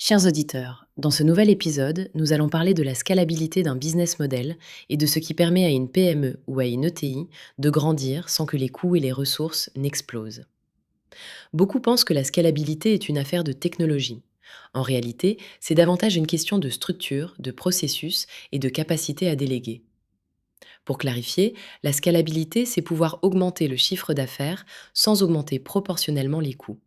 Chers auditeurs, dans ce nouvel épisode, nous allons parler de la scalabilité d'un business model et de ce qui permet à une PME ou à une ETI de grandir sans que les coûts et les ressources n'explosent. Beaucoup pensent que la scalabilité est une affaire de technologie. En réalité, c'est davantage une question de structure, de processus et de capacité à déléguer. Pour clarifier, la scalabilité, c'est pouvoir augmenter le chiffre d'affaires sans augmenter proportionnellement les coûts.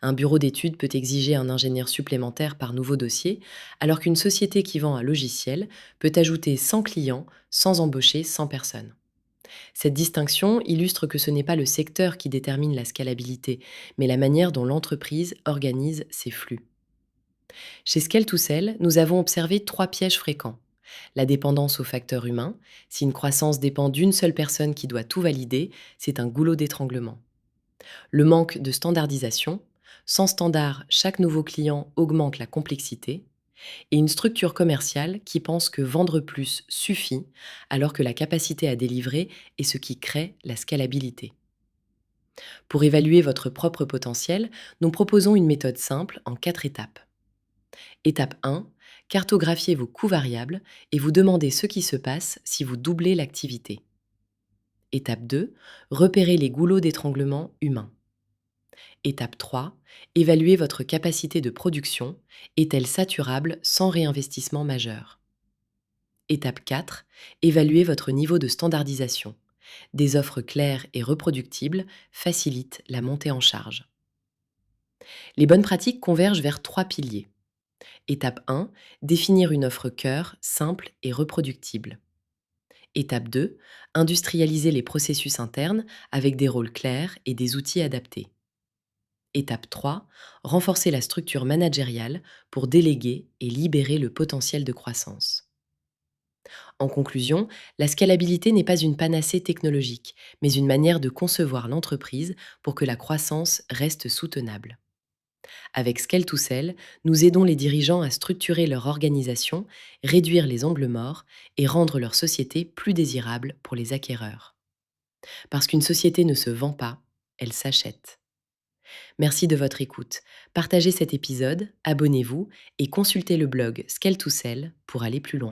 Un bureau d'études peut exiger un ingénieur supplémentaire par nouveau dossier, alors qu'une société qui vend un logiciel peut ajouter 100 clients sans embaucher 100 personnes. Cette distinction illustre que ce n'est pas le secteur qui détermine la scalabilité, mais la manière dont l'entreprise organise ses flux. Chez Scale2Sell, nous avons observé trois pièges fréquents. La dépendance au facteur humain. Si une croissance dépend d'une seule personne qui doit tout valider, c'est un goulot d'étranglement. Le manque de standardisation. Sans standard, chaque nouveau client augmente la complexité. Et une structure commerciale qui pense que vendre plus suffit, alors que la capacité à délivrer est ce qui crée la scalabilité. Pour évaluer votre propre potentiel, nous proposons une méthode simple en 4 étapes. Étape 1, cartographiez vos coûts variables et vous demandez ce qui se passe si vous doublez l'activité. Étape 2, repérez les goulots d'étranglement humains. Étape 3, évaluez votre capacité de production. Est-elle saturable sans réinvestissement majeur? Étape 4, évaluez votre niveau de standardisation. Des offres claires et reproductibles facilitent la montée en charge. Les bonnes pratiques convergent vers trois piliers. Étape 1, définir une offre cœur, simple et reproductible. Étape 2, industrialiser les processus internes avec des rôles clairs et des outils adaptés. Étape 3, renforcer la structure managériale pour déléguer et libérer le potentiel de croissance. En conclusion, la scalabilité n'est pas une panacée technologique, mais une manière de concevoir l'entreprise pour que la croissance reste soutenable. Avec Scale2Sell, nous aidons les dirigeants à structurer leur organisation, réduire les angles morts et rendre leur société plus désirable pour les acquéreurs. Parce qu'une société ne se vend pas, elle s'achète. Merci de votre écoute. Partagez cet épisode, abonnez-vous et consultez le blog Scale2Sell pour aller plus loin.